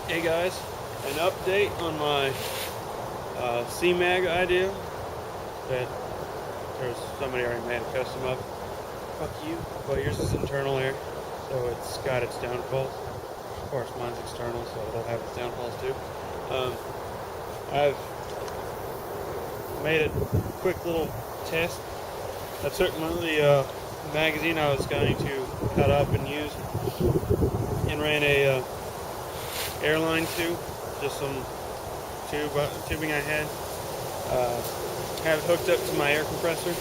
Hey guys, an update on my C-Mag idea that there's somebody already made a custom of. Fuck you. But yours is internal air, so it's got its downfalls. Of course, mine's external, so it'll have its downfalls too. I've made a quick little test. I took the magazine I was going to cut up and use and ran a airline tube, just some tubing I had. Have it hooked up to my air compressor.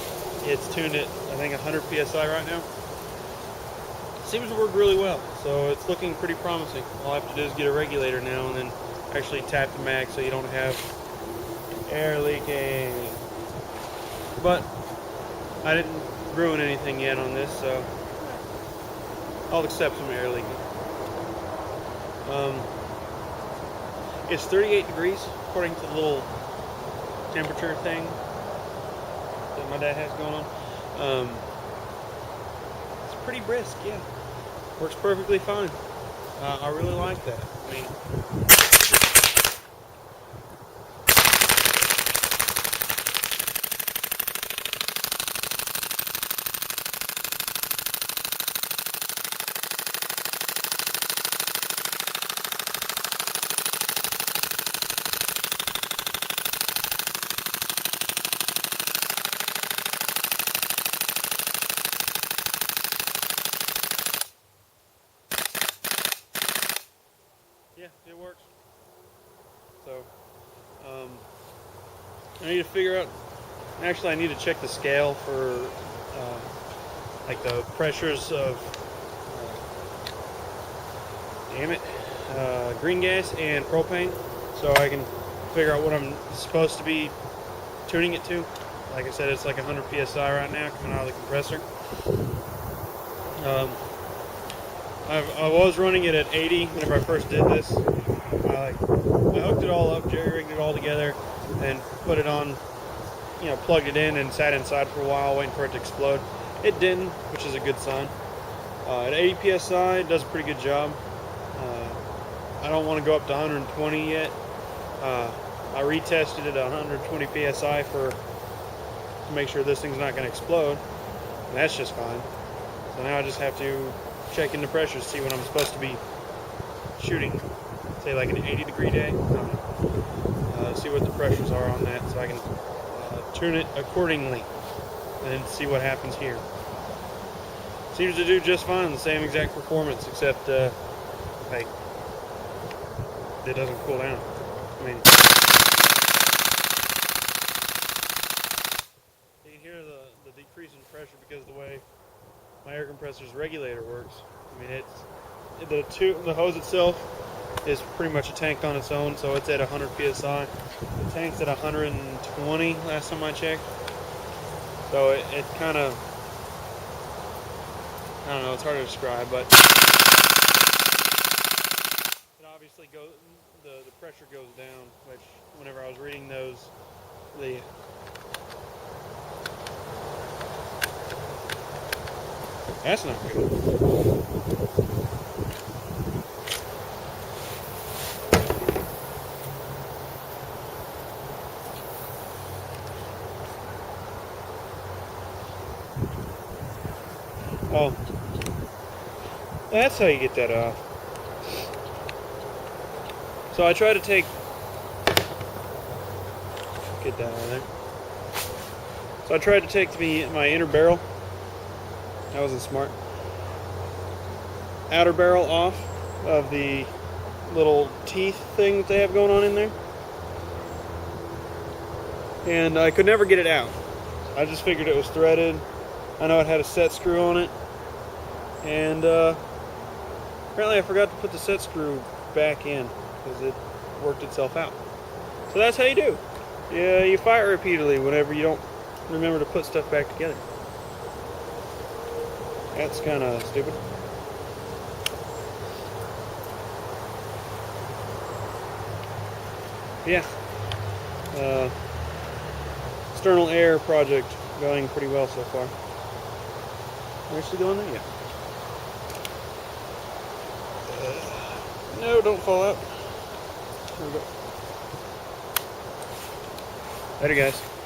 It's tuned at I think 100 psi right now. Seems to work really well, so it's looking pretty promising. All I have to do is get a regulator now and then actually tap the mag so you don't have air leaking. But I didn't ruin anything yet on this, so I'll accept some air leaking. It's 38 degrees according to the little temperature thing that my dad has going on. It's pretty brisk, yeah. Works perfectly fine. I really like that. I mean, yeah, it works. So, I need to figure out. Actually, I need to check the scale for like the pressures of green gas and propane, so I can figure out what I'm supposed to be tuning it to. Like I said, it's like 100 psi right now coming out of the compressor. I was running it at 80 whenever I first did this. I hooked it all up, jerry-rigged it all together, and put it on, plugged it in and sat inside for a while waiting for it to explode. It didn't, which is a good sign. At 80 psi, it does a pretty good job. I don't want to go up to 120 yet. I retested it at 120 psi to make sure this thing's not going to explode, and that's just fine. So now I just have to check in the pressures, see what I'm supposed to be shooting. Say like an 80 degree day. See what the pressures are on that, so I can tune it accordingly, and then see what happens here. Seems to do just fine, the same exact performance, except like it doesn't cool down. I mean, you can hear the decrease in pressure because of the way my air compressor's regulator works. I mean, the hose itself is pretty much a tank on its own, so it's at 100 psi. The tank's at 120 last time I checked. So it kind of, I don't know, it's hard to describe, but it obviously goes, the pressure goes down, which whenever I was reading those, that's not good. Oh, that's how you get that off. So I try to get that out of there. So I tried to take my inner barrel. That wasn't smart. Outer barrel off of the little teeth thing that they have going on in there. And I could never get it out. I just figured it was threaded. I know it had a set screw on it. And apparently I forgot to put the set screw back in because it worked itself out. So that's how you do. Yeah, you fire repeatedly whenever you don't remember to put stuff back together. That's kind of stupid. Yeah. External air project going pretty well so far. Actually going there? Yeah. No, don't fall out. Later, guys.